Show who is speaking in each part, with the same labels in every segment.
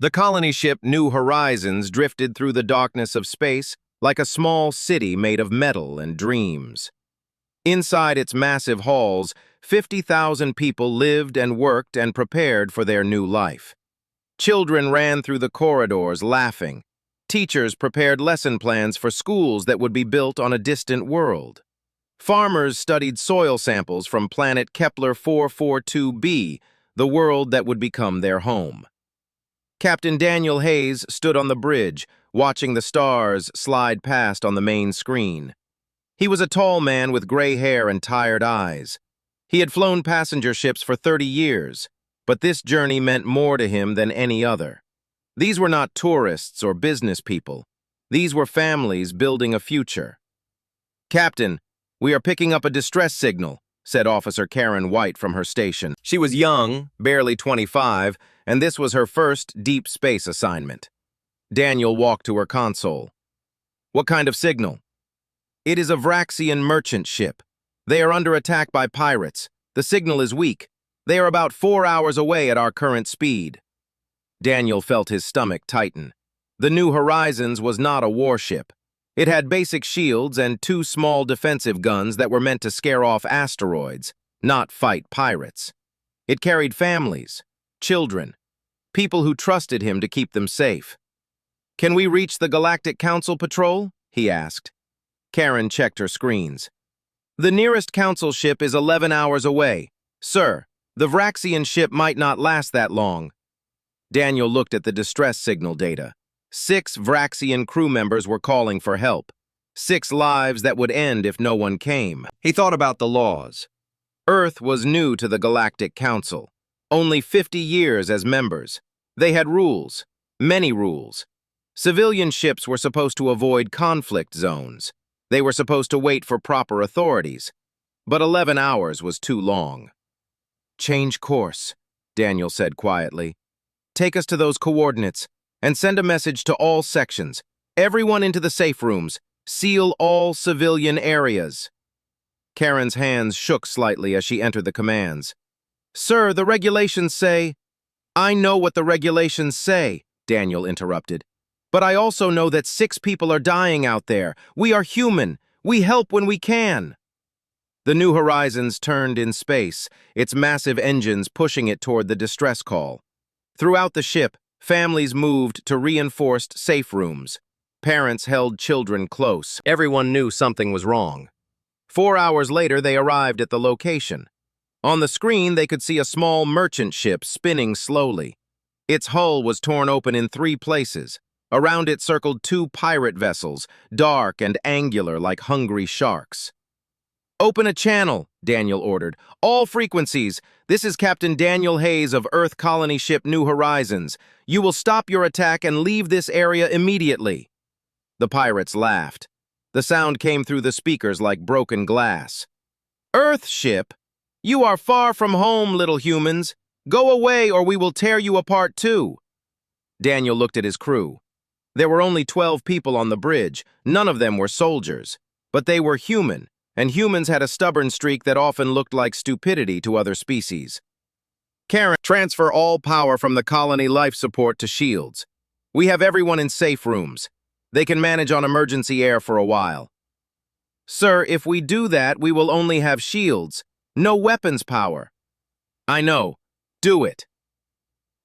Speaker 1: The colony ship New Horizons drifted through the darkness of space like a small city made of metal and dreams. Inside its massive halls, 50,000 people lived and worked and prepared for their new life. Children ran through the corridors laughing. Teachers prepared lesson plans for schools that would be built on a distant world. Farmers studied soil samples from planet Kepler 442b, the world that would become their home. Captain Daniel Hayes stood on the bridge, watching the stars slide past on the main screen. He was a tall man with gray hair and tired eyes. He had flown passenger ships for 30 years, but this journey meant more to him than any other. These were not tourists or business people. These were families building a future. "Captain, we are picking up a distress signal," said Officer Karen White from her station. She was young, barely 25, and this was her first deep space assignment. Daniel walked to her console. "What kind of signal?" "It is a Vraxian merchant ship. They are under attack by pirates. The signal is weak. They are about 4 hours away at our current speed." Daniel felt his stomach tighten. The New Horizons was not a warship. It had basic shields and 2 small defensive guns that were meant to scare off asteroids, not fight pirates. It carried families, children, people who trusted him to keep them safe. "Can we reach the Galactic Council patrol?" he asked. Karen checked her screens. "The nearest council ship is 11 hours away. Sir, the Vraxian ship might not last that long." Daniel looked at the distress signal data. 6 Vraxian crew members were calling for help. 6 lives that would end if no one came. He thought about the laws. Earth was new to the Galactic Council. Only 50 years as members. They had rules. Many rules. Civilian ships were supposed to avoid conflict zones. They were supposed to wait for proper authorities. But 11 hours was too long. "Change course," Daniel said quietly. "Take us to those coordinates and send a message to all sections. Everyone into the safe rooms. Seal all civilian areas." Karen's hands shook slightly as she entered the commands. "Sir, the regulations say—" "I know what the regulations say," Daniel interrupted. "But I also know that 6 people are dying out there. We are human. We help when we can." The New Horizons turned in space, its massive engines pushing it toward the distress call. Throughout the ship, families moved to reinforced safe rooms. Parents held children close. Everyone knew something was wrong. 4 hours later, they arrived at the location. On the screen, they could see a small merchant ship spinning slowly. Its hull was torn open in 3 places. Around it circled 2 pirate vessels, dark and angular like hungry sharks. "Open a channel," Daniel ordered. "All frequencies. This is Captain Daniel Hayes of Earth Colony Ship New Horizons. You will stop your attack and leave this area immediately." The pirates laughed. The sound came through the speakers like broken glass. "Earth ship? You are far from home, little humans. Go away or we will tear you apart too." Daniel looked at his crew. There were only 12 people on the bridge. None of them were soldiers. But they were human, and humans had a stubborn streak that often looked like stupidity to other species. "Karen, transfer all power from the colony life support to shields. We have everyone in safe rooms. They can manage on emergency air for a while." "Sir, if we do that, we will only have shields. No weapons power." "I know. Do it."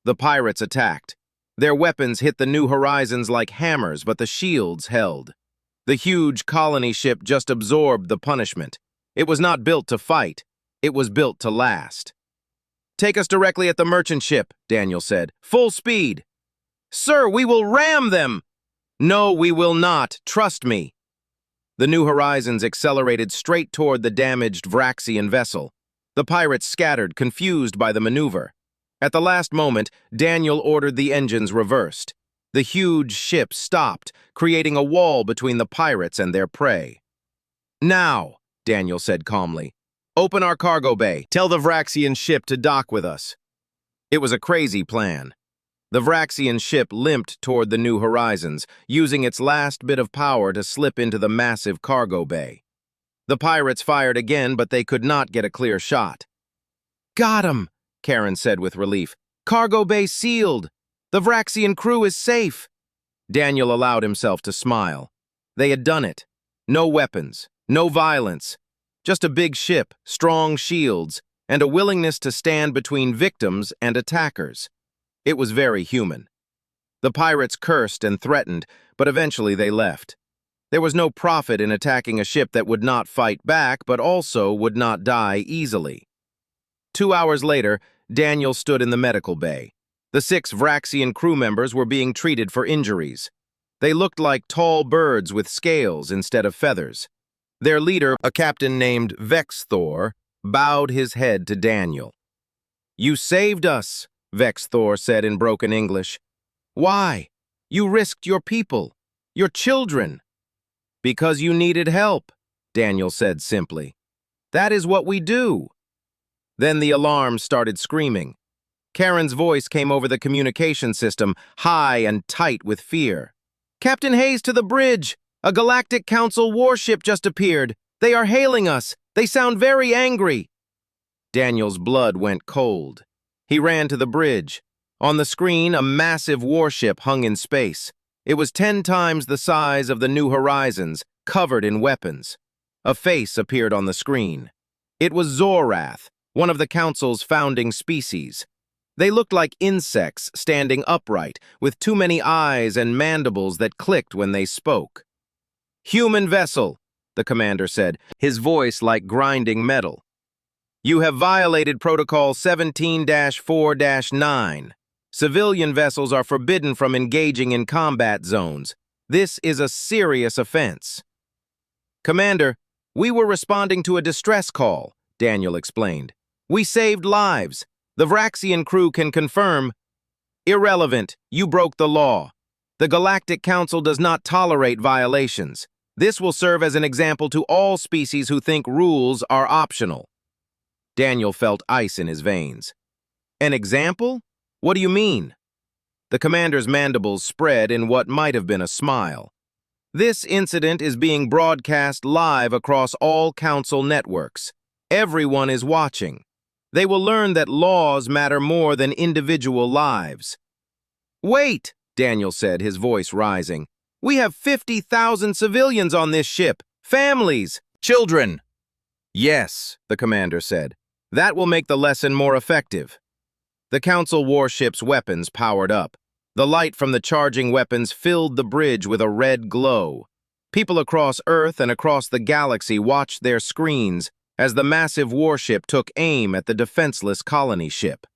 Speaker 1: The pirates attacked. Their weapons hit the New Horizons like hammers, but the shields held. The huge colony ship just absorbed the punishment. It was not built to fight. It was built to last. "Take us directly at the merchant ship," Daniel said. "Full speed." "Sir, we will ram them!" "No, we will not. Trust me." The New Horizons accelerated straight toward the damaged Vraxian vessel. The pirates scattered, confused by the maneuver. At the last moment, Daniel ordered the engines reversed. The huge ship stopped, creating a wall between the pirates and their prey. "Now," Daniel said calmly, "open our cargo bay. Tell the Vraxian ship to dock with us." It was a crazy plan. The Vraxian ship limped toward the New Horizons, using its last bit of power to slip into the massive cargo bay. The pirates fired again, but they could not get a clear shot. "Got him," Karen said with relief. "Cargo bay sealed." The Vraxian crew is safe. Daniel allowed himself to smile. They had done it. No weapons, no violence. Just a big ship, strong shields, and a willingness to stand between victims and attackers. It was very human. The pirates cursed and threatened, but eventually they left. There was no profit in attacking a ship that would not fight back, but also would not die easily. 2 hours later, Daniel stood in the medical bay. The 6 Vraxian crew members were being treated for injuries. They looked like tall birds with scales instead of feathers. Their leader, a captain named Vexthor, bowed his head to Daniel. "You saved us," Vexthor said in broken English. "Why? You risked your people, your children." "Because you needed help," Daniel said simply. "That is what we do." Then the alarm started screaming. Karen's voice came over the communication system, high and tight with fear. "Captain Hayes to the bridge! A Galactic Council warship just appeared. They are hailing us. They sound very angry." Daniel's blood went cold. He ran to the bridge. On the screen, a massive warship hung in space. It was 10 times the size of the New Horizons, covered in weapons. A face appeared on the screen. It was Zorath, one of the Council's founding species. They looked like insects standing upright, with too many eyes and mandibles that clicked when they spoke. "Human vessel," the commander said, his voice like grinding metal. "You have violated Protocol 17-4-9. Civilian vessels are forbidden from engaging in combat zones. This is a serious offense." "Commander, we were responding to a distress call," Daniel explained. "We saved lives. The Vraxian crew can confirm." "Irrelevant. You broke the law. The Galactic Council does not tolerate violations. This will serve as an example to all species who think rules are optional." Daniel felt ice in his veins. "An example? What do you mean?" The commander's mandibles spread in what might have been a smile. "This incident is being broadcast live across all Council networks. Everyone is watching. They will learn that laws matter more than individual lives." "Wait," Daniel said, his voice rising. "We have 50,000 civilians on this ship. Families, children." "Yes," the commander said. "That will make the lesson more effective." The Council warship's weapons powered up. The light from the charging weapons filled the bridge with a red glow. People across Earth and across the galaxy watched their screens as the massive warship took aim at the defenseless colony ship.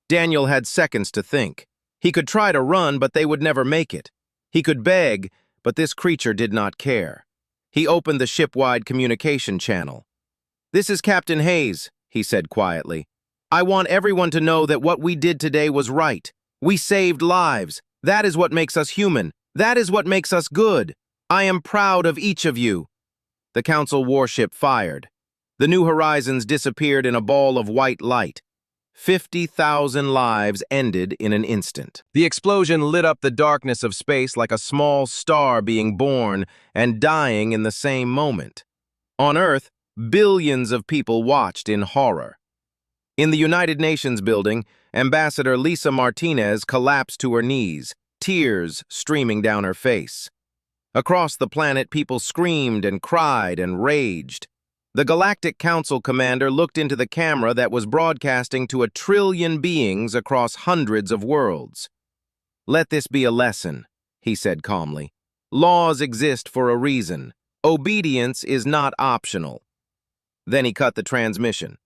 Speaker 1: Daniel had seconds to think. He could try to run, but they would never make it. He could beg, but this creature did not care. He opened the ship-wide communication channel. "This is Captain Hayes," he said quietly. "I want everyone to know that what we did today was right. We saved lives. That is what makes us human. That is what makes us good. I am proud of each of you." The Council warship fired. The New Horizons disappeared in a ball of white light. 50,000 lives ended in an instant. The explosion lit up the darkness of space like a small star being born and dying in the same moment. On Earth, billions of people watched in horror. In the United Nations building, Ambassador Lisa Martinez collapsed to her knees, tears streaming down her face. Across the planet, people screamed and cried and raged. The Galactic Council commander looked into the camera that was broadcasting to 1 trillion beings across hundreds of worlds. "Let this be a lesson," he said calmly. "Laws exist for a reason. Obedience is not optional." Then he cut the transmission.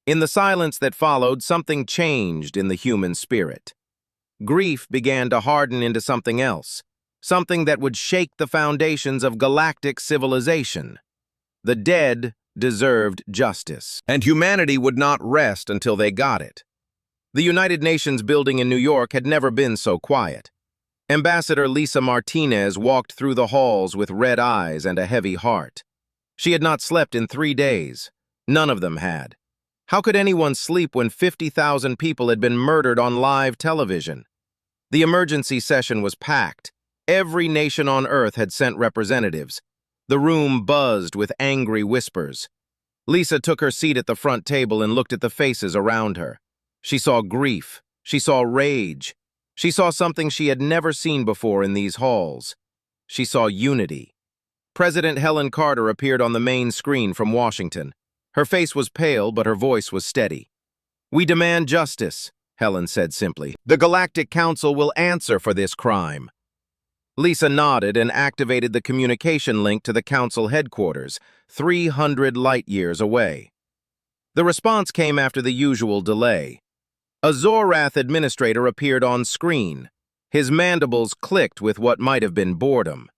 Speaker 1: In the silence that followed, something changed in the human spirit. Grief began to harden into something else, something that would shake the foundations of galactic civilization. The dead deserved justice, and humanity would not rest until they got it. The United Nations building in New York had never been so quiet. Ambassador Lisa Martinez walked through the halls with red eyes and a heavy heart. She had not slept in 3 days. None of them had. How could anyone sleep when 50,000 people had been murdered on live television? The emergency session was packed. Every nation on Earth had sent representatives. The room buzzed with angry whispers. Lisa took her seat at the front table and looked at the faces around her. She saw grief. She saw rage. She saw something she had never seen before in these halls. She saw unity. President Helen Carter appeared on the main screen from Washington. Her face was pale, but her voice was steady. "We demand justice," Helen said simply. "The Galactic Council will answer for this crime." Lisa nodded and activated the communication link to the Council headquarters, 300 light-years away. The response came after the usual delay. A Zorath administrator appeared on screen. His mandibles clicked with what might have been boredom.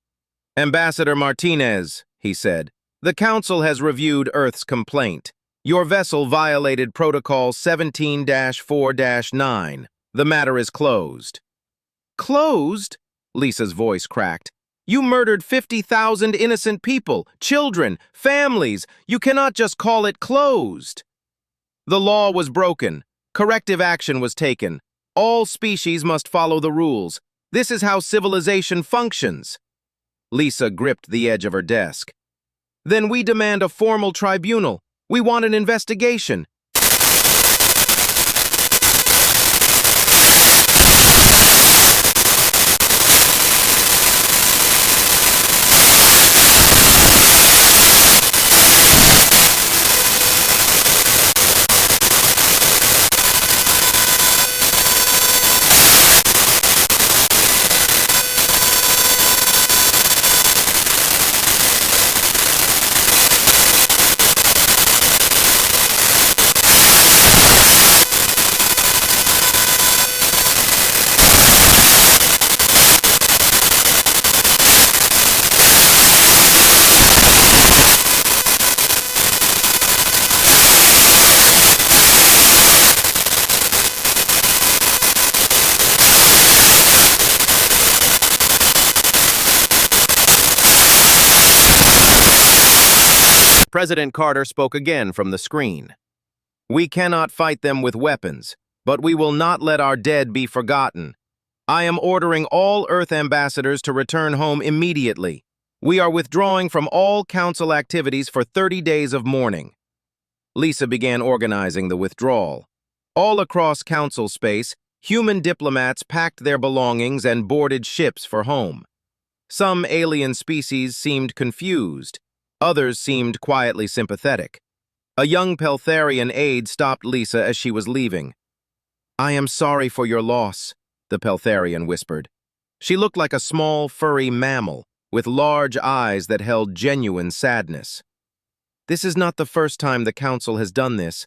Speaker 1: "Ambassador Martinez," he said, "the Council has reviewed Earth's complaint. Your vessel violated Protocol 17-4-9. The matter is closed." "Closed?" Lisa's voice cracked. "You murdered 50,000 innocent people, children, families. You cannot just call it closed." "The law was broken. Corrective action was taken. All species must follow the rules. This is how civilization functions." Lisa gripped the edge of her desk. "Then we demand a formal tribunal. We want an investigation." President Carter spoke again from the screen. "We cannot fight them with weapons, but we will not let our dead be forgotten. I am ordering all Earth ambassadors to return home immediately. We are withdrawing from all Council activities for 30 days of mourning." Lisa began organizing the withdrawal. All across Council space, human diplomats packed their belongings and boarded ships for home. Some alien species seemed confused. Others seemed quietly sympathetic. A young Peltharian aide stopped Lisa as she was leaving. "I am sorry for your loss," the Peltharian whispered. She looked like a small, furry mammal, with large eyes that held genuine sadness. "This is not the first time the Council has done this.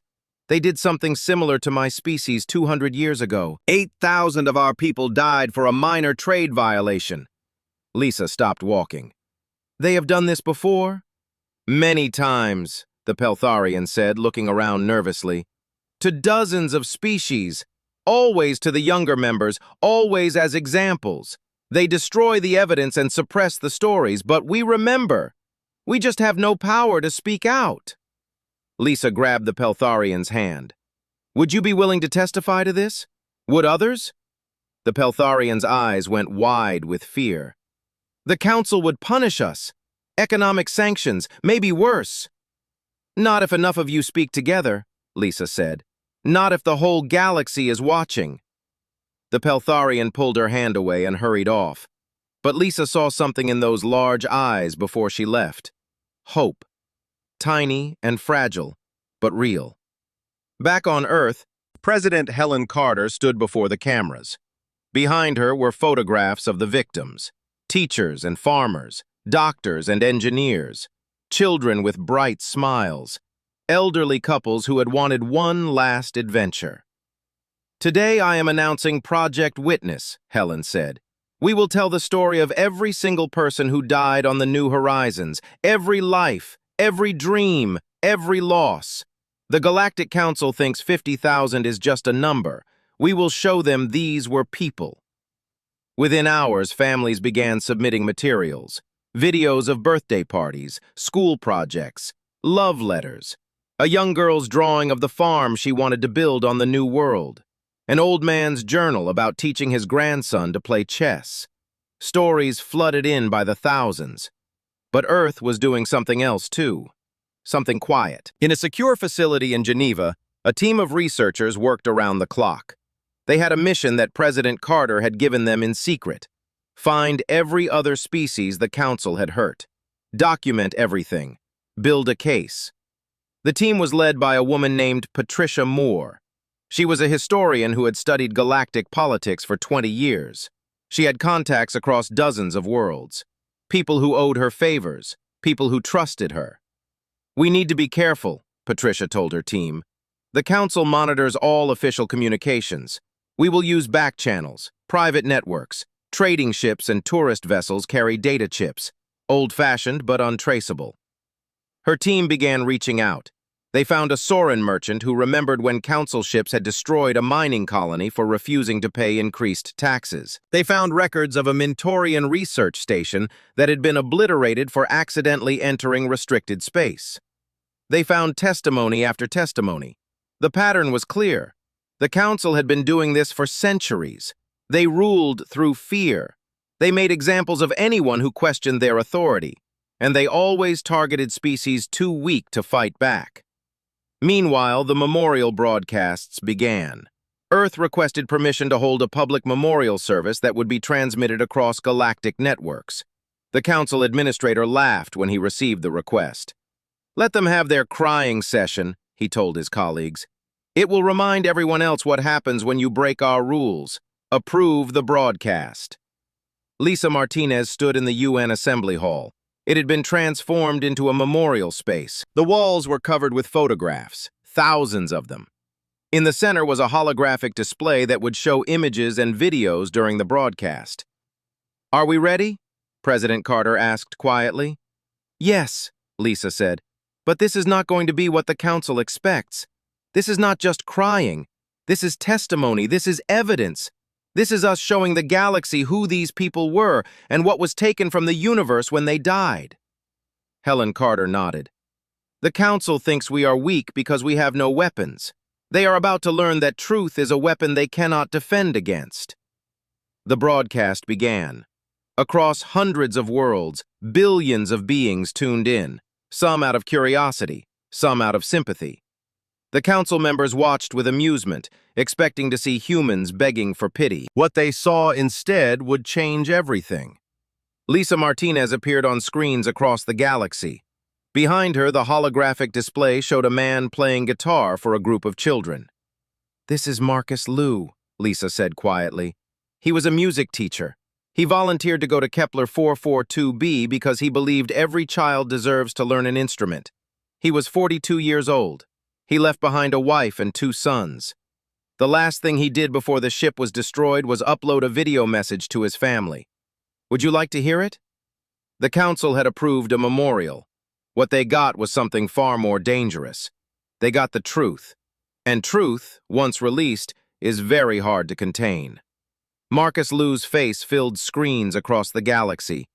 Speaker 1: They did something similar to my species 200 years ago. 8,000 of our people died for a minor trade violation." Lisa stopped walking. "They have done this before?" "Many times," the Peltharian said, looking around nervously. "To dozens of species. Always to the younger members, always as examples. They destroy the evidence and suppress the stories, but we remember. We just have no power to speak out." Lisa grabbed the Peltharian's hand. "Would you be willing to testify to this? Would others?" The Peltharian's eyes went wide with fear. "The Council would punish us. Economic sanctions, maybe worse." "Not if enough of you speak together," Lisa said. "Not if the whole galaxy is watching." The Peltharian pulled her hand away and hurried off. But Lisa saw something in those large eyes before she left. Hope. Tiny and fragile, but real. Back on Earth, President Helen Carter stood before the cameras. Behind her were photographs of the victims, teachers and farmers, doctors and engineers, children with bright smiles, elderly couples who had wanted one last adventure. "Today I am announcing Project Witness," Helen said. "We will tell the story of every single person who died on the New Horizons, every life, every dream, every loss. The Galactic Council thinks 50,000 is just a number. We will show them these were people." Within hours, families began submitting materials. Videos of birthday parties, school projects, love letters. A young girl's drawing of the farm she wanted to build on the new world. An old man's journal about teaching his grandson to play chess. Stories flooded in by the thousands. But Earth was doing something else too. Something quiet. In a secure facility in Geneva, a team of researchers worked around the clock. They had a mission that President Carter had given them in secret. Find every other species the Council had hurt. Document everything. Build a case. The team was led by a woman named Patricia Moore. She was a historian who had studied galactic politics for 20 years. She had contacts across dozens of worlds. People who owed her favors. People who trusted her. "We need to be careful," Patricia told her team. "The Council monitors all official communications. We will use back channels, private networks. Trading ships and tourist vessels carry data chips, old-fashioned but untraceable." Her team began reaching out. They found a Sorin merchant who remembered when Council ships had destroyed a mining colony for refusing to pay increased taxes. They found records of a Mentorian research station that had been obliterated for accidentally entering restricted space. They found testimony after testimony. The pattern was clear. The Council had been doing this for centuries. They ruled through fear. They made examples of anyone who questioned their authority, and they always targeted species too weak to fight back. Meanwhile, the memorial broadcasts began. Earth requested permission to hold a public memorial service that would be transmitted across galactic networks. The Council administrator laughed when he received the request. "Let them have their crying session," he told his colleagues. "It will remind everyone else what happens when you break our rules. Approve the broadcast." Lisa Martinez stood in the UN Assembly Hall. It had been transformed into a memorial space. The walls were covered with photographs, thousands of them. In the center was a holographic display that would show images and videos during the broadcast. "Are we ready?" President Carter asked quietly. "Yes," Lisa said, "but this is not going to be what the Council expects. This is not just crying. This is testimony. This is evidence. This is us showing the galaxy who these people were and what was taken from the universe when they died." Helen Carter nodded. "The Council thinks we are weak because we have no weapons. They are about to learn that truth is a weapon they cannot defend against." The broadcast began. Across hundreds of worlds, billions of beings tuned in, some out of curiosity, some out of sympathy. The Council members watched with amusement, expecting to see humans begging for pity. What they saw instead would change everything. Lisa Martinez appeared on screens across the galaxy. Behind her, the holographic display showed a man playing guitar for a group of children. "This is Marcus Liu," Lisa said quietly. "He was a music teacher. He volunteered to go to Kepler 442b because he believed every child deserves to learn an instrument. He was 42 years old. He left behind a wife and 2 sons. The last thing he did before the ship was destroyed was upload a video message to his family. Would you like to hear it?" The Council had approved a memorial. What they got was something far more dangerous. They got the truth. And truth, once released, is very hard to contain. Marcus Liu's face filled screens across the galaxy.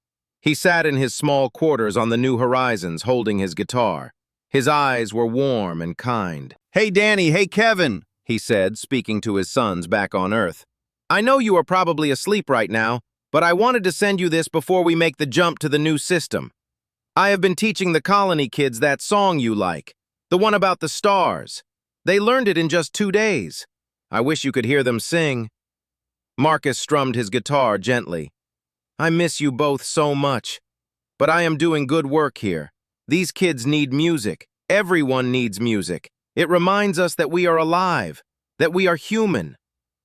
Speaker 1: He sat in his small quarters on the New Horizons holding his guitar. His eyes were warm and kind. "Hey, Danny, hey, Kevin," he said, speaking to his sons back on Earth. "I know you are probably asleep right now, but I wanted to send you this before we make the jump to the new system. I have been teaching the colony kids that song you like, the one about the stars. They learned it in just 2 days. I wish you could hear them sing." Marcus strummed his guitar gently. "I miss you both so much, but I am doing good work here. These kids need music. Everyone needs music. It reminds us that we are alive, that we are human.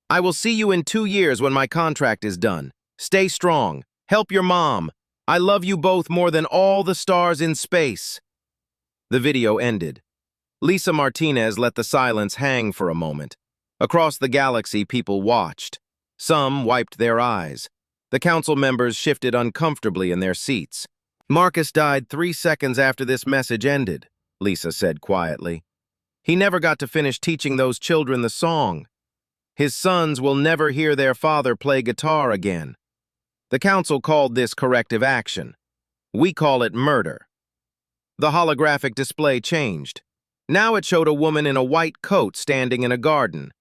Speaker 1: I will see you in 2 years when my contract is done. Stay strong. Help your mom. I love you both more than all the stars in space." The video ended. Lisa Martinez let the silence hang for a moment. Across the galaxy, people watched. Some wiped their eyes. The Council members shifted uncomfortably in their seats. "Marcus died 3 seconds after this message ended," Lisa said quietly. "He never got to finish teaching those children the song. His sons will never hear their father play guitar again. The Council called this corrective action. We call it murder." The holographic display changed. Now it showed a woman in a white coat standing in a garden.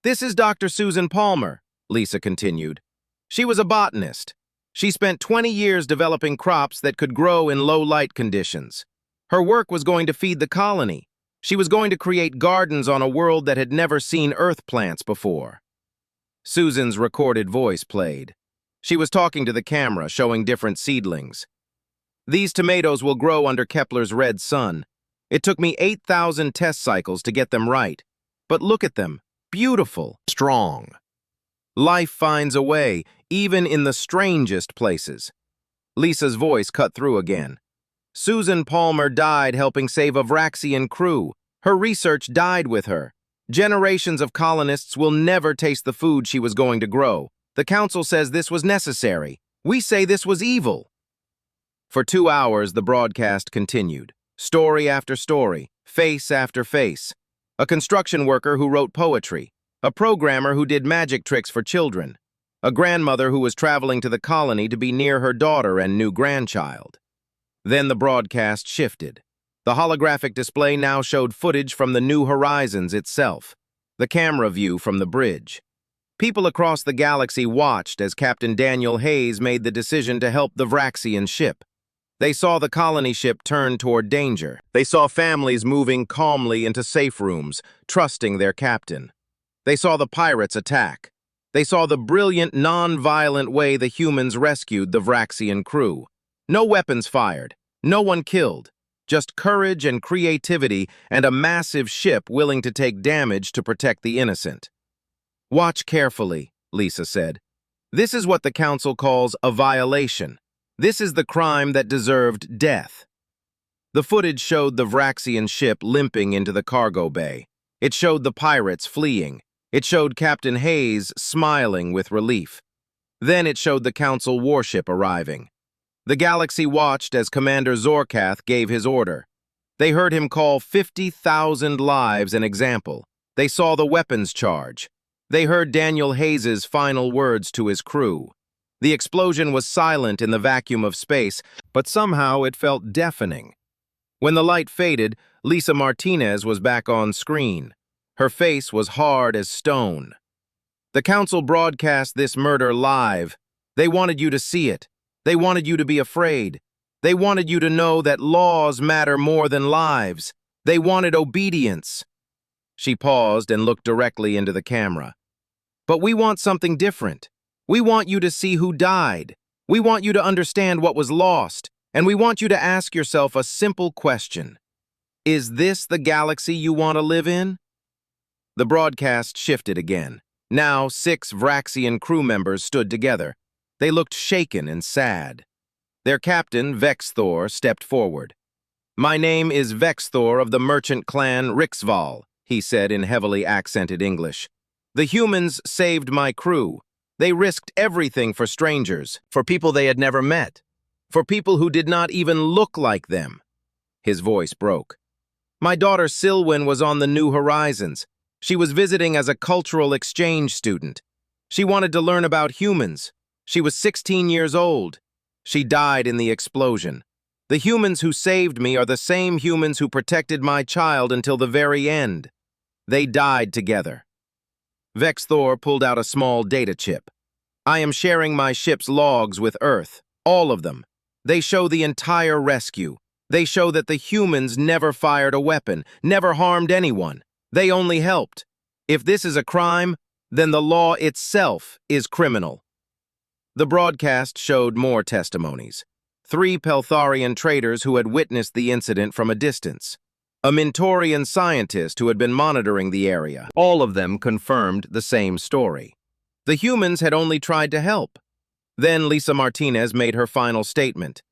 Speaker 1: "This is Dr. Susan Palmer," Lisa continued. "She was a botanist. She spent 20 years developing crops that could grow in low-light conditions. Her work was going to feed the colony. She was going to create gardens on a world that had never seen earth plants before. Susan's recorded voice played. She was talking to the camera, showing different seedlings. These tomatoes will grow under Kepler's red sun. It took me 8,000 test cycles to get them right. But look at them. Beautiful. Strong. Life finds a way, even in the strangest places. Lisa's voice cut through again. Susan Palmer died helping save a Vraxian crew. Her research died with her. Generations of colonists will never taste the food she was going to grow. The council says this was necessary. We say this was evil. For 2 hours, the broadcast continued. Story after story, face after face. A construction worker who wrote poetry. A programmer who did magic tricks for children. A grandmother who was traveling to the colony to be near her daughter and new grandchild. Then the broadcast shifted. The holographic display now showed footage from the New Horizons itself. The camera view from the bridge. People across the galaxy watched as Captain Daniel Hayes made the decision to help the Vraxian ship. They saw the colony ship turn toward danger. They saw families moving calmly into safe rooms, trusting their captain. They saw the pirates attack. They saw the brilliant, non-violent way the humans rescued the Vraxian crew. No weapons fired, no one killed, just courage and creativity and a massive ship willing to take damage to protect the innocent. Watch carefully, Lisa said. This is what the council calls a violation. This is the crime that deserved death. The footage showed the Vraxian ship limping into the cargo bay. It showed the pirates fleeing. It showed Captain Hayes smiling with relief. Then it showed the council warship arriving. The galaxy watched as Commander Zorkath gave his order. They heard him call 50,000 lives an example. They saw the weapons charge. They heard Daniel Hayes's final words to his crew. The explosion was silent in the vacuum of space, but somehow it felt deafening. When the light faded, Lisa Martinez was back on screen. Her face was hard as stone. The council broadcast this murder live. They wanted you to see it. They wanted you to be afraid. They wanted you to know that laws matter more than lives. They wanted obedience. She paused and looked directly into the camera. But we want something different. We want you to see who died. We want you to understand what was lost. And we want you to ask yourself a simple question. Is this the galaxy you want to live in? The broadcast shifted again. Now 6 Vraxian crew members stood together. They looked shaken and sad. Their captain, Vexthor, stepped forward. "My name is Vexthor of the merchant clan Rixval," he said in heavily accented English. "The humans saved my crew. They risked everything for strangers, for people they had never met, for people who did not even look like them." His voice broke. "My daughter Silwyn was on the New Horizons. She was visiting as a cultural exchange student. She wanted to learn about humans. She was 16 years old. She died in the explosion. The humans who saved me are the same humans who protected my child until the very end. They died together." Vexthor pulled out a small data chip. "I am sharing my ship's logs with Earth, all of them. They show the entire rescue. They show that the humans never fired a weapon, never harmed anyone. They only helped. If this is a crime, then the law itself is criminal." The broadcast showed more testimonies. 3 Peltharian traders who had witnessed the incident from a distance. A Mentorian scientist who had been monitoring the area. All of them confirmed the same story. The humans had only tried to help. Then Lisa Martinez made her final statement.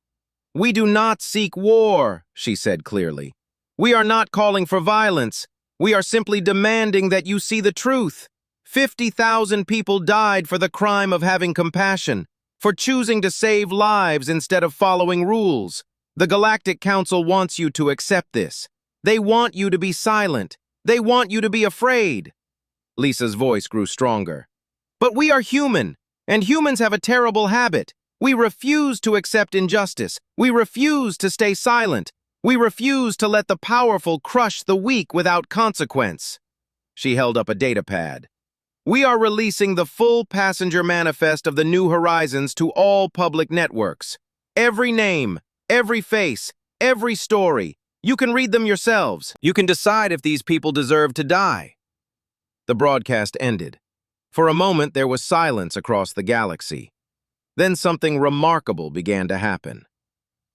Speaker 1: "We do not seek war," she said clearly. "We are not calling for violence. We are simply demanding that you see the truth. 50,000 people died for the crime of having compassion, for choosing to save lives instead of following rules. The Galactic Council wants you to accept this. They want you to be silent. They want you to be afraid." Lisa's voice grew stronger. "But we are human, and humans have a terrible habit. We refuse to accept injustice. We refuse to stay silent. We refuse to let the powerful crush the weak without consequence." She held up a data pad. "We are releasing the full passenger manifest of the New Horizons to all public networks. Every name, every face, every story. You can read them yourselves. You can decide if these people deserve to die." The broadcast ended. For a moment, there was silence across the galaxy. Then something remarkable began to happen.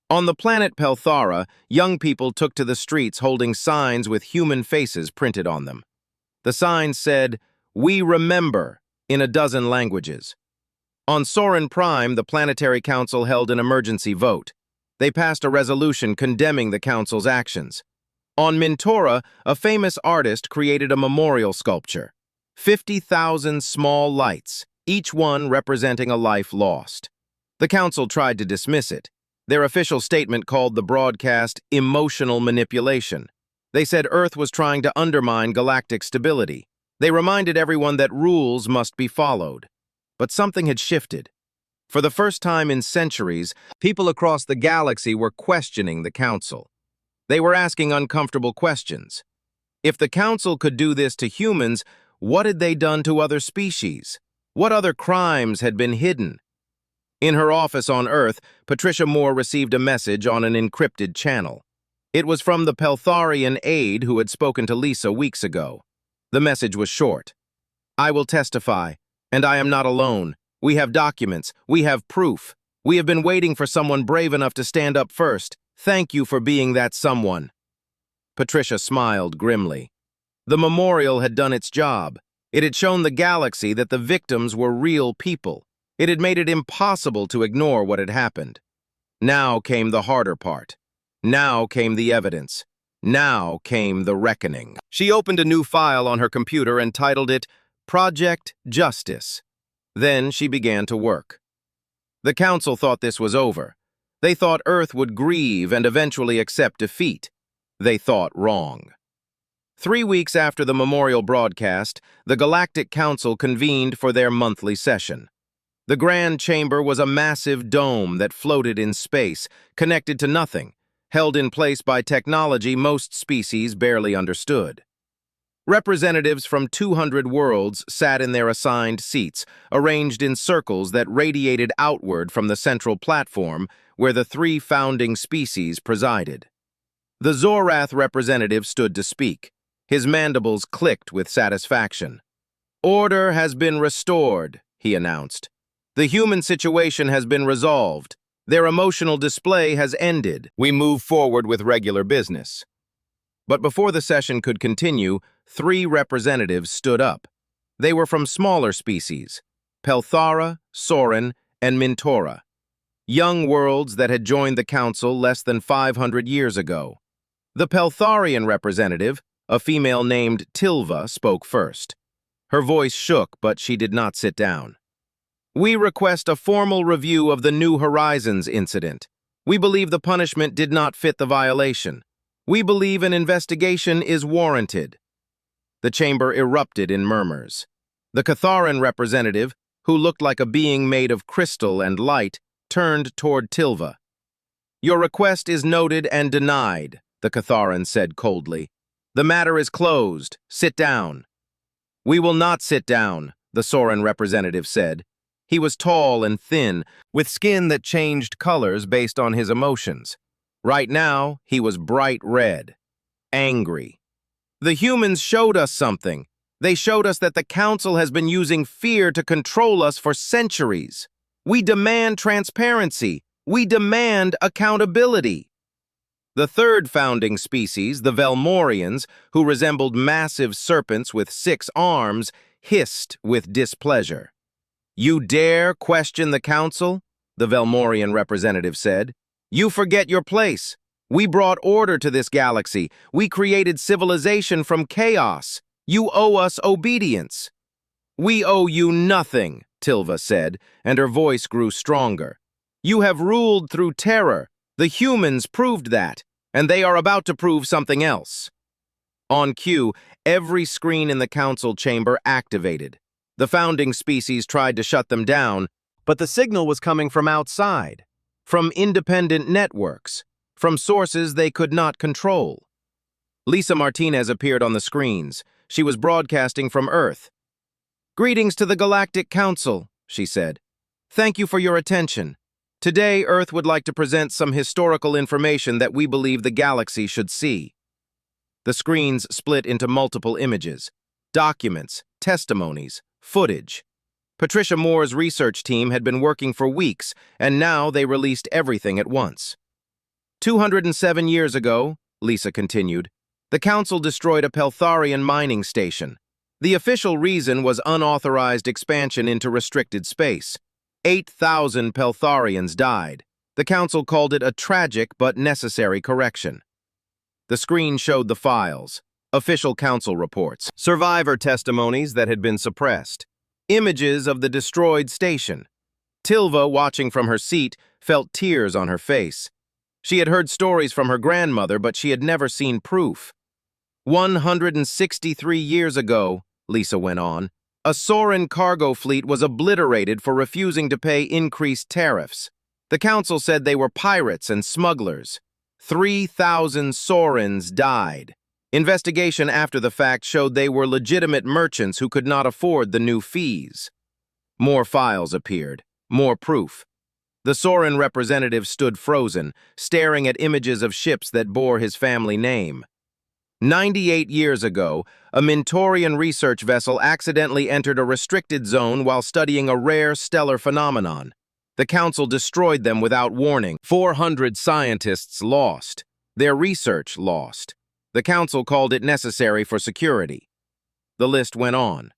Speaker 1: On the planet Pelthara, young people took to the streets holding signs with human faces printed on them. The signs said, "We remember," in a dozen languages. On Soren Prime, the Planetary Council held an emergency vote. They passed a resolution condemning the Council's actions. On Mintora, a famous artist created a memorial sculpture. 50,000 small lights, each one representing a life lost. The Council tried to dismiss it. Their official statement called the broadcast emotional manipulation. They said Earth was trying to undermine galactic stability. They reminded everyone that rules must be followed. But something had shifted. For the first time in centuries, people across the galaxy were questioning the Council. They were asking uncomfortable questions. If the Council could do this to humans, what had they done to other species? What other crimes had been hidden? In her office on Earth, Patricia Moore received a message on an encrypted channel. It was from the Peltharian aide who had spoken to Lisa weeks ago. The message was short. "I will testify, and I am not alone. We have documents. We have proof. We have been waiting for someone brave enough to stand up first. Thank you for being that someone." Patricia smiled grimly. The memorial had done its job. It had shown the galaxy that the victims were real people. It had made it impossible to ignore what had happened. Now came the harder part. Now came the evidence. Now came the reckoning. She opened a new file on her computer and titled it Project Justice. Then she began to work. The Council thought this was over. They thought Earth would grieve and eventually accept defeat. They thought wrong. 3 weeks after the memorial broadcast, the Galactic Council convened for their monthly session. The Grand Chamber was a massive dome that floated in space, connected to nothing, held in place by technology most species barely understood. Representatives from 200 worlds sat in their assigned seats, arranged in circles that radiated outward from the central platform where the 3 founding species presided. The Zorath representative stood to speak. His mandibles clicked with satisfaction. "Order has been restored," he announced. "The human situation has been resolved. Their emotional display has ended. We move forward with regular business." But before the session could continue, 3 representatives stood up. They were from smaller species, Pelthara, Soren, and Mintora, young worlds that had joined the Council less than 500 years ago. The Peltharian representative, a female named Tilva, spoke first. Her voice shook, but she did not sit down. "We request a formal review of the New Horizons incident. We believe the punishment did not fit the violation. We believe an investigation is warranted." The chamber erupted in murmurs. The Catharan representative, who looked like a being made of crystal and light, turned toward Tilva. "Your request is noted and denied," the Catharan said coldly. "The matter is closed. Sit down." "We will not sit down," the Soren representative said. He was tall and thin, with skin that changed colors based on his emotions. Right now, he was bright red, angry. "The humans showed us something. They showed us that the Council has been using fear to control us for centuries. We demand transparency. We demand accountability." The 3rd founding species, the Velmorians, who resembled massive serpents with 6 arms, hissed with displeasure. "You dare question the Council?" the Velmorian representative said. "You forget your place. We brought order to this galaxy. We created civilization from chaos. You owe us obedience." "We owe you nothing," Tilva said, and her voice grew stronger. "You have ruled through terror. The humans proved that, and they are about to prove something else." On cue, every screen in the Council chamber activated. The founding species tried to shut them down, but the signal was coming from outside, from independent networks, from sources they could not control. Lisa Martinez appeared on the screens. She was broadcasting from Earth. "Greetings to the Galactic Council," she said. "Thank you for your attention. Today, Earth would like to present some historical information that we believe the galaxy should see." The screens split into multiple images, documents, testimonies, Footage. Patricia Moore's research team had been working for weeks, and now they released everything at once. 207 years ago, Lisa continued, the Council destroyed a Peltharian mining station. The official reason was unauthorized expansion into restricted space. 8,000 Peltharians died. The Council called it a tragic but necessary correction. The screen showed the files, official Council reports, survivor testimonies that had been suppressed, images of the destroyed station. Tilva, watching from her seat, felt tears on her face. She had heard stories from her grandmother, but she had never seen proof. 163 years ago, Lisa went on, a Soren cargo fleet was obliterated for refusing to pay increased tariffs. The Council said they were pirates and smugglers. 3,000 Sorens died. Investigation after the fact showed they were legitimate merchants who could not afford the new fees. More files appeared, more proof. The Soren representative stood frozen, staring at images of ships that bore his family name. 98 years ago, a Mentorian research vessel accidentally entered a restricted zone while studying a rare stellar phenomenon. The Council destroyed them without warning. 400 scientists lost. Their research lost. The Council called it necessary for security. The list went on.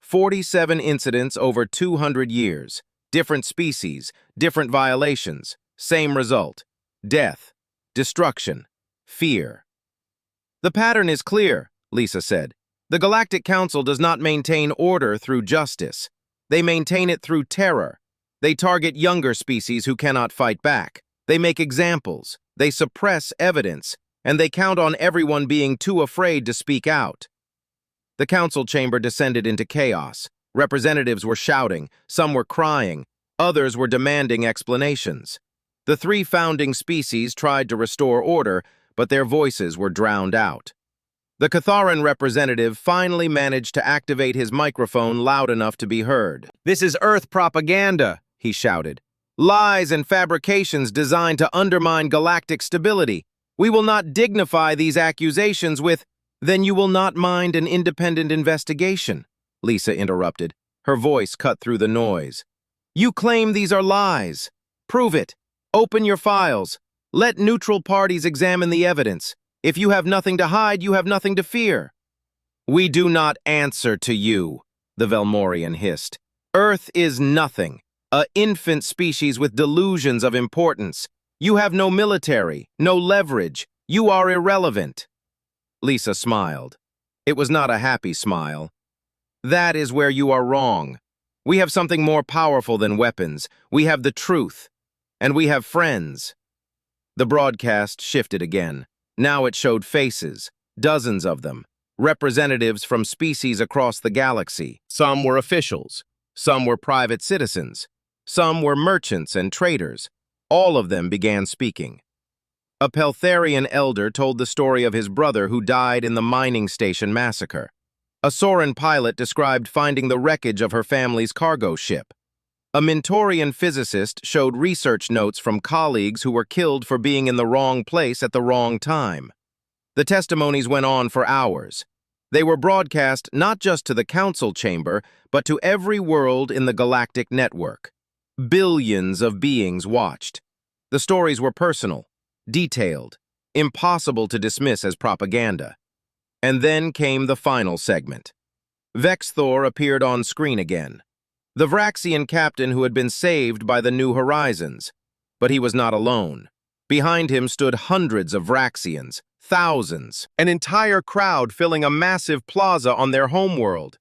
Speaker 1: 47 incidents over 200 years. Different species, different violations. Same result. Death. Destruction. Fear. The pattern is clear, Lisa said. The Galactic Council does not maintain order through justice. They maintain it through terror. They target younger species who cannot fight back. They make examples. They suppress evidence. And they count on everyone being too afraid to speak out. The council chamber descended into chaos. Representatives were shouting. Some were crying. Others were demanding explanations. The three founding species tried to restore order, but their voices were drowned out. The Catharan representative finally managed to activate his microphone loud enough to be heard. "This is Earth propaganda," he shouted. "Lies and fabrications designed to undermine galactic stability. We will not dignify these accusations with, 'Then you will not mind an independent investigation,'" Lisa interrupted. Her voice cut through the noise. "You claim these are lies. Prove it. Open your files. Let neutral parties examine the evidence. If you have nothing to hide, you have nothing to fear." "We do not answer to you," the Velmorian hissed. "Earth is nothing, a infant species with delusions of importance. You have no military, no leverage. You are irrelevant." Lisa smiled. It was not a happy smile. "That is where you are wrong. We have something more powerful than weapons. We have the truth. And we have friends." The broadcast shifted again. Now it showed faces, dozens of them, representatives from species across the galaxy. Some were officials. Some were private citizens. Some were merchants and traders. All of them began speaking. A Peltharian elder told the story of his brother who died in the mining station massacre. A Soren pilot described finding the wreckage of her family's cargo ship. A Mentorian physicist showed research notes from colleagues who were killed for being in the wrong place at the wrong time. The testimonies went on for hours. They were broadcast not just to the council chamber, but to every world in the galactic network. Billions of beings watched. The stories were personal, detailed, impossible to dismiss as propaganda. And then came the final segment. Vexthor appeared on screen again. The Vraxian captain who had been saved by the New Horizons. But he was not alone. Behind him stood hundreds of Vraxians, thousands, an entire crowd filling a massive plaza on their homeworld.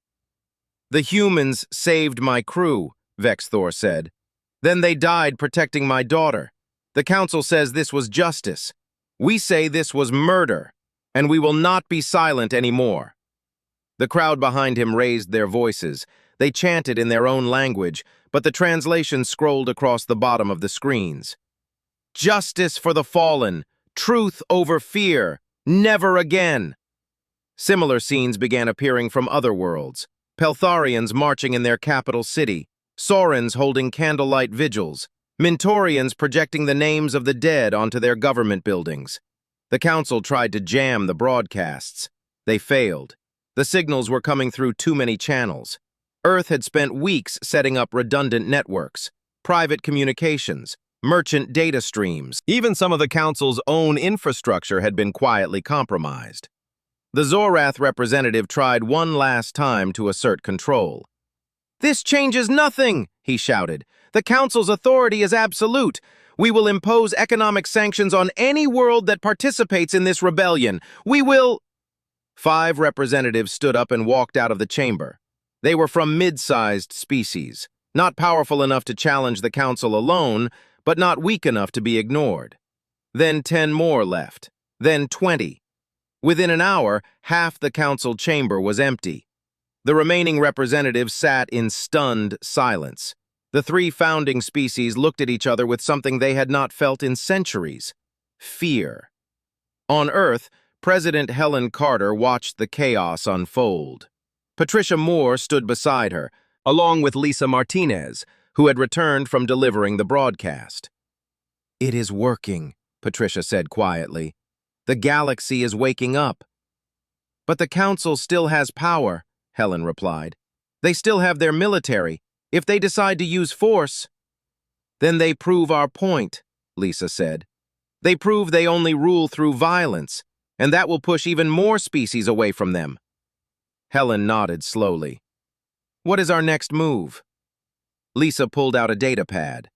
Speaker 1: "The humans saved my crew," Vexthor said. "Then they died protecting my daughter. The council says this was justice. We say this was murder, and we will not be silent anymore." The crowd behind him raised their voices. They chanted in their own language, but the translation scrolled across the bottom of the screens. "Justice for the fallen, truth over fear, never again." Similar scenes began appearing from other worlds. Peltharians marching in their capital city, Sorens holding candlelight vigils, Mentorians projecting the names of the dead onto their government buildings. The council tried to jam the broadcasts. They failed. The signals were coming through too many channels. Earth had spent weeks setting up redundant networks, private communications, merchant data streams. Even some of the Council's own infrastructure had been quietly compromised. The Zorath representative tried one last time to assert control. "This changes nothing," he shouted. "The Council's authority is absolute. We will impose economic sanctions on any world that participates in this rebellion. We will—" 5 representatives stood up and walked out of the chamber. They were from mid-sized species, not powerful enough to challenge the Council alone, but not weak enough to be ignored. Then 10 more left. Then 20. Within an hour, half the Council chamber was empty. The remaining representatives sat in stunned silence. The 3 founding species looked at each other with something they had not felt in centuries: fear. On Earth, President Helen Carter watched the chaos unfold. Patricia Moore stood beside her, along with Lisa Martinez, who had returned from delivering the broadcast. "It is working," Patricia said quietly. "The galaxy is waking up." "But the Council still has power," Helen replied. "They still have their military. If they decide to use force—" "Then they prove our point," Lisa said. "They prove they only rule through violence, and that will push even more species away from them." Helen nodded slowly. "What is our next move?" Lisa pulled out a data pad.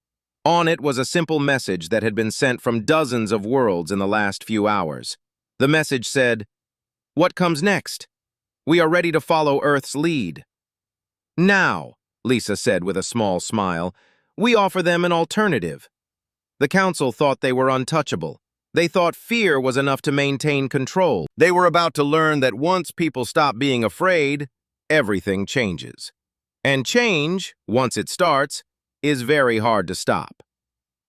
Speaker 1: On it was a simple message that had been sent from dozens of worlds in the last few hours. The message said, "What comes next? We are ready to follow Earth's lead." "Now," Lisa said with a small smile, "we offer them an alternative." The Council thought they were untouchable. They thought fear was enough to maintain control. They were about to learn that once people stop being afraid, everything changes. And change, once it starts, is very hard to stop.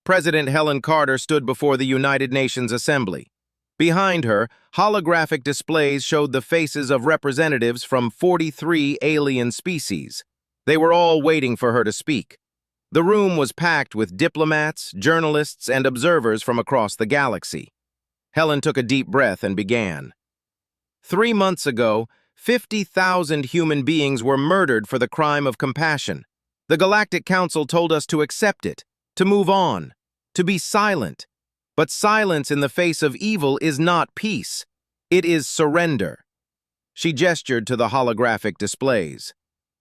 Speaker 1: President Helen Carter stood before the United Nations Assembly. Behind her, holographic displays showed the faces of representatives from 43 alien species. They were all waiting for her to speak. The room was packed with diplomats, journalists, and observers from across the galaxy. Helen took a deep breath and began. 3 months ago, 50,000 human beings were murdered for the crime of compassion. The Galactic Council told us to accept it, to move on, to be silent. But silence in the face of evil is not peace. It is surrender. She gestured to the holographic displays.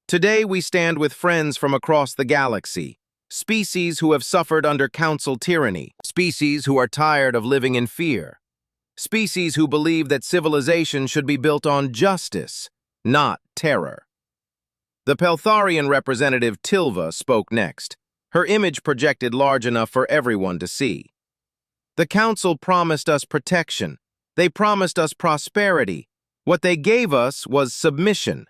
Speaker 1: Today we stand with friends from across the galaxy, species who have suffered under Council tyranny, species who are tired of living in fear, species who believe that civilization should be built on justice, not terror. The Peltharian representative Tilva spoke next, her image projected large enough for everyone to see. "The Council promised us protection. They promised us prosperity. What they gave us was submission.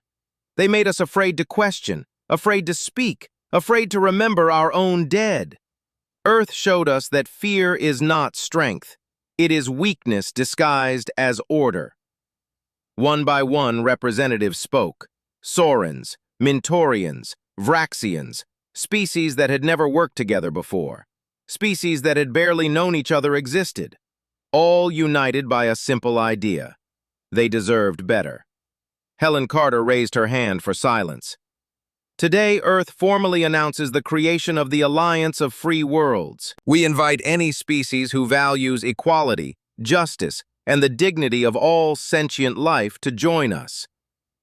Speaker 1: They made us afraid to question, afraid to speak, afraid to remember our own dead. Earth showed us that fear is not strength. It is weakness disguised as order." One by one, representatives spoke. Saurans, Mintorians, Vraxians, species that had never worked together before, species that had barely known each other existed, all united by a simple idea. They deserved better. Helen Carter raised her hand for silence. "Today, Earth formally announces the creation of the Alliance of Free Worlds. We invite any species who values equality, justice, and the dignity of all sentient life to join us.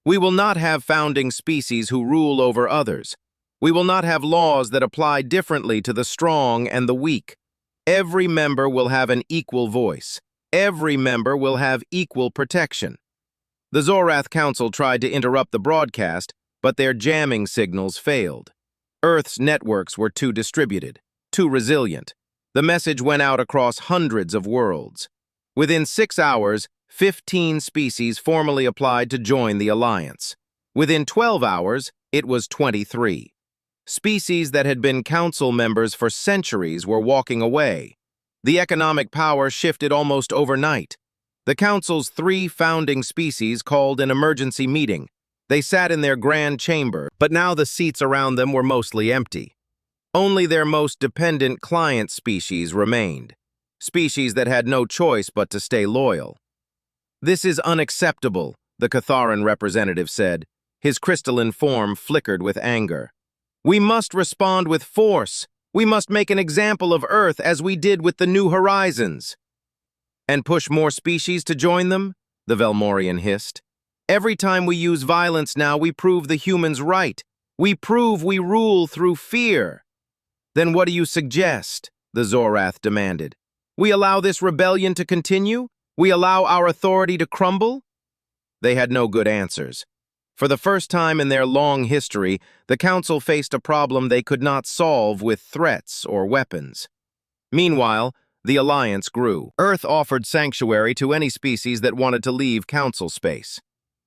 Speaker 1: We will not have founding species who rule over others. We will not have laws that apply differently to the strong and the weak. Every member will have an equal voice. Every member will have equal protection." The Zorath Council tried to interrupt the broadcast, but their jamming signals failed. Earth's networks were too distributed, too resilient. The message went out across hundreds of worlds. Within 6 hours, 15 species formally applied to join the alliance. Within 12 hours, it was 23. Species that had been council members for centuries were walking away. The economic power shifted almost overnight. The Council's 3 founding species called an emergency meeting. They sat in their grand chamber, but now the seats around them were mostly empty. Only their most dependent client species remained, species that had no choice but to stay loyal. "This is unacceptable," the Catharan representative said. His crystalline form flickered with anger. "We must respond with force. We must make an example of Earth as we did with the New Horizons." "And push more species to join them?" the Velmorian hissed. "Every time we use violence now, we prove the humans right. We prove we rule through fear." "Then what do you suggest?" the Zorath demanded. "We allow this rebellion to continue? We allow our authority to crumble?" They had no good answers. For the first time in their long history, the Council faced a problem they could not solve with threats or weapons. Meanwhile, the Alliance grew. Earth offered sanctuary to any species that wanted to leave Council space.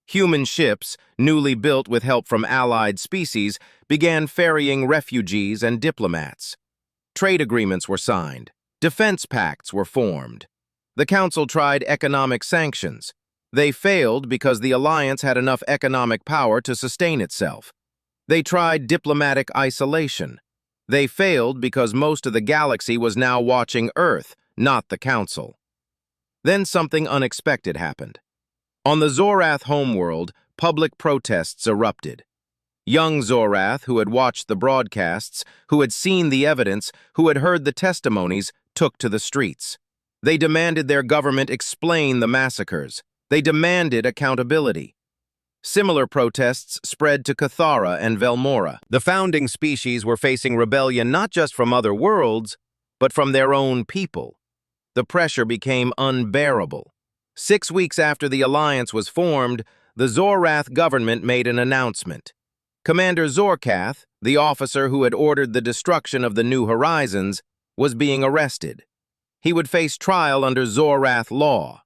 Speaker 1: Human ships, newly built with help from allied species, began ferrying refugees and diplomats. Trade agreements were signed. Defense pacts were formed. The Council tried economic sanctions. They failed because the Alliance had enough economic power to sustain itself. They tried diplomatic isolation. They failed because most of the galaxy was now watching Earth, not the Council. Then something unexpected happened. On the Zorath homeworld, public protests erupted. Young Zorath, who had watched the broadcasts, who had seen the evidence, who had heard the testimonies, took to the streets. They demanded their government explain the massacres. They demanded accountability. Similar protests spread to Cathara and Velmora. The founding species were facing rebellion not just from other worlds, but from their own people. The pressure became unbearable. 6 weeks after the Alliance was formed, the Zorath government made an announcement. Commander Zorkath, the officer who had ordered the destruction of the New Horizons, was being arrested. He would face trial under Zorath law.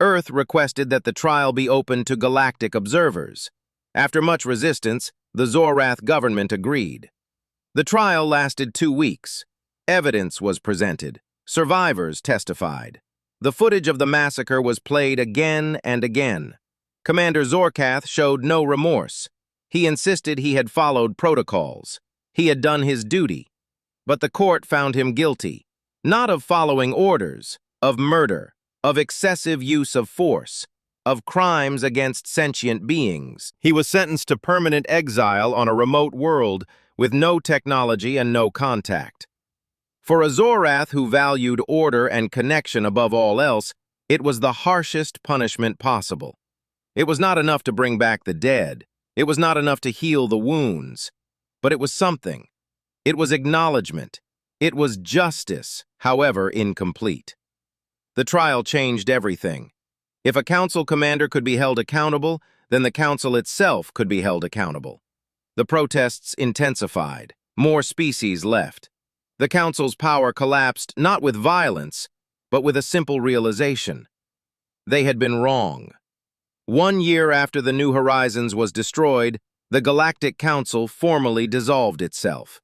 Speaker 1: Earth requested that the trial be open to galactic observers. After much resistance, the Zorath government agreed. The trial lasted 2 weeks. Evidence was presented. Survivors testified. The footage of the massacre was played again and again. Commander Zorkath showed no remorse. He insisted he had followed protocols. He had done his duty. But the court found him guilty, not of following orders, of murder, of excessive use of force, of crimes against sentient beings. He was sentenced to permanent exile on a remote world with no technology and no contact. For a Zorath who valued order and connection above all else, it was the harshest punishment possible. It was not enough to bring back the dead. It was not enough to heal the wounds. But it was something. It was acknowledgement. It was justice, however incomplete. The trial changed everything. If a council commander could be held accountable, then the council itself could be held accountable. The protests intensified. More species left. The council's power collapsed not with violence, but with a simple realization. They had been wrong. 1 year after the New Horizons was destroyed, the Galactic Council formally dissolved itself.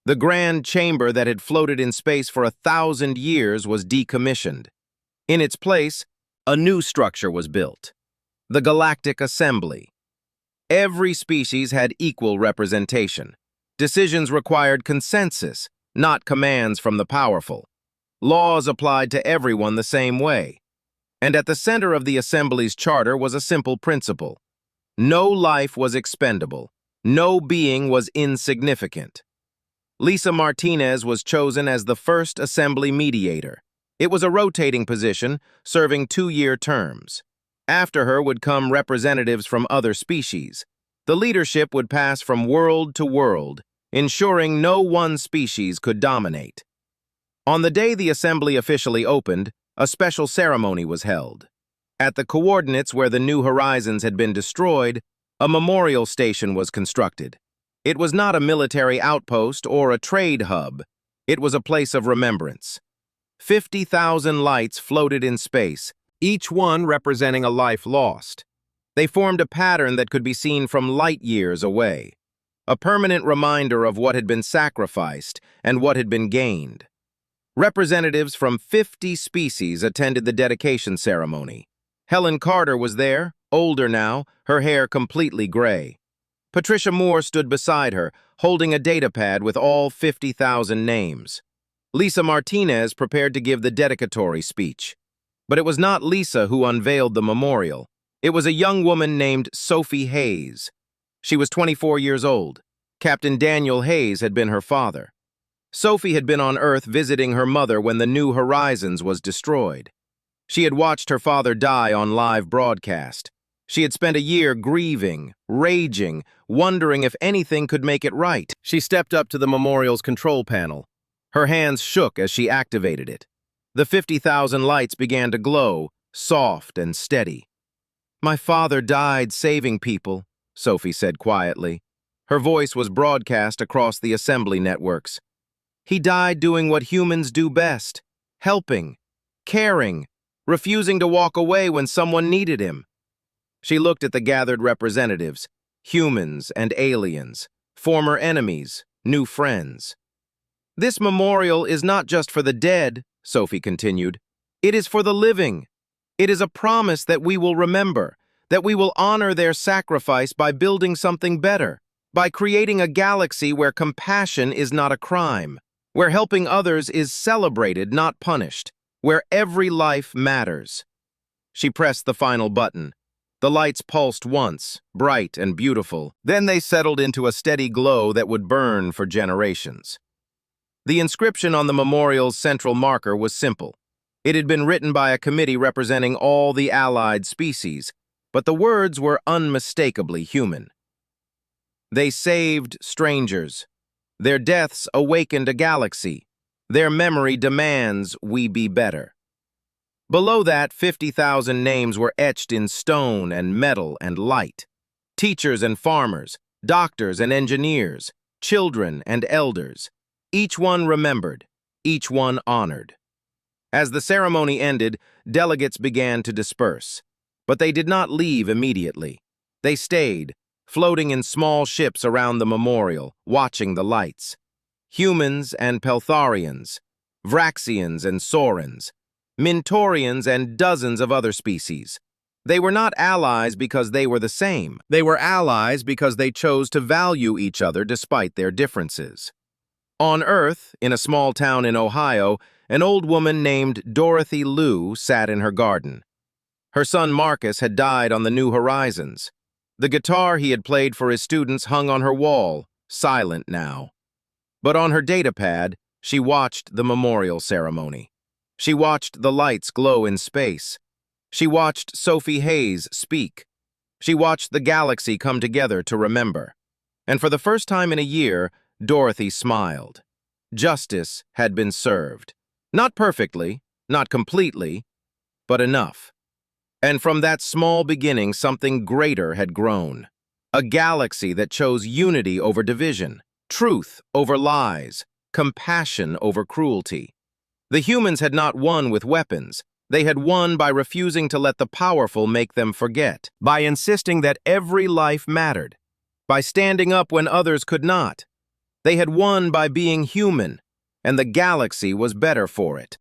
Speaker 1: The grand chamber that had floated in space for 1,000 years was decommissioned. In its place, a new structure was built, the Galactic Assembly. Every species had equal representation. Decisions required consensus, not commands from the powerful. Laws applied to everyone the same way. And at the center of the Assembly's charter was a simple principle. No life was expendable. No being was insignificant. Lisa Martinez was chosen as the first Assembly mediator. It was a rotating position, serving 2-year terms. After her would come representatives from other species. The leadership would pass from world to world, ensuring no one species could dominate. On the day the Assembly officially opened, a special ceremony was held. At the coordinates where the New Horizons had been destroyed, a memorial station was constructed. It was not a military outpost or a trade hub. It was a place of remembrance. 50,000 lights floated in space, each one representing a life lost. They formed a pattern that could be seen from light years away, a permanent reminder of what had been sacrificed and what had been gained. Representatives from 50 species attended the dedication ceremony. Helen Carter was there, older now, her hair completely gray. Patricia Moore stood beside her, holding a datapad with all 50,000 names. Lisa Martinez prepared to give the dedicatory speech. But it was not Lisa who unveiled the memorial. It was a young woman named Sophie Hayes. She was 24 years old. Captain Daniel Hayes had been her father. Sophie had been on Earth visiting her mother when the New Horizons was destroyed. She had watched her father die on live broadcast. She had spent a year grieving, raging, wondering if anything could make it right. She stepped up to the memorial's control panel. Her hands shook as she activated it. The 50,000 lights began to glow, soft and steady. "My father died saving people," Sophie said quietly. Her voice was broadcast across the assembly networks. "He died doing what humans do best, helping, caring, refusing to walk away when someone needed him." She looked at the gathered representatives, humans and aliens, former enemies, new friends. "This memorial is not just for the dead," Sophie continued. "It is for the living. It is a promise that we will remember, that we will honor their sacrifice by building something better, by creating a galaxy where compassion is not a crime, where helping others is celebrated, not punished, where every life matters." She pressed the final button. The lights pulsed once, bright and beautiful. Then they settled into a steady glow that would burn for generations. The inscription on the memorial's central marker was simple. It had been written by a committee representing all the allied species, but the words were unmistakably human. "They saved strangers. Their deaths awakened a galaxy. Their memory demands we be better." Below that, 50,000 names were etched in stone and metal and light. Teachers and farmers, doctors and engineers, children and elders. Each one remembered, each one honored. As the ceremony ended, delegates began to disperse. But they did not leave immediately. They stayed, floating in small ships around the memorial, watching the lights. Humans and Peltharians, Vraxians and Saurans, Mintorians and dozens of other species. They were not allies because they were the same. They were allies because they chose to value each other despite their differences. On Earth, in a small town in Ohio, an old woman named Dorothy Liu sat in her garden. Her son Marcus had died on the New Horizons. The guitar he had played for his students hung on her wall, silent now. But on her datapad, she watched the memorial ceremony. She watched the lights glow in space. She watched Sophie Hayes speak. She watched the galaxy come together to remember. And for the first time in a year, Dorothy smiled. Justice had been served. Not perfectly, not completely, but enough. And from that small beginning, something greater had grown. A galaxy that chose unity over division, truth over lies, compassion over cruelty. The humans had not won with weapons. They had won by refusing to let the powerful make them forget, by insisting that every life mattered, by standing up when others could not. They had won by being human, and the galaxy was better for it.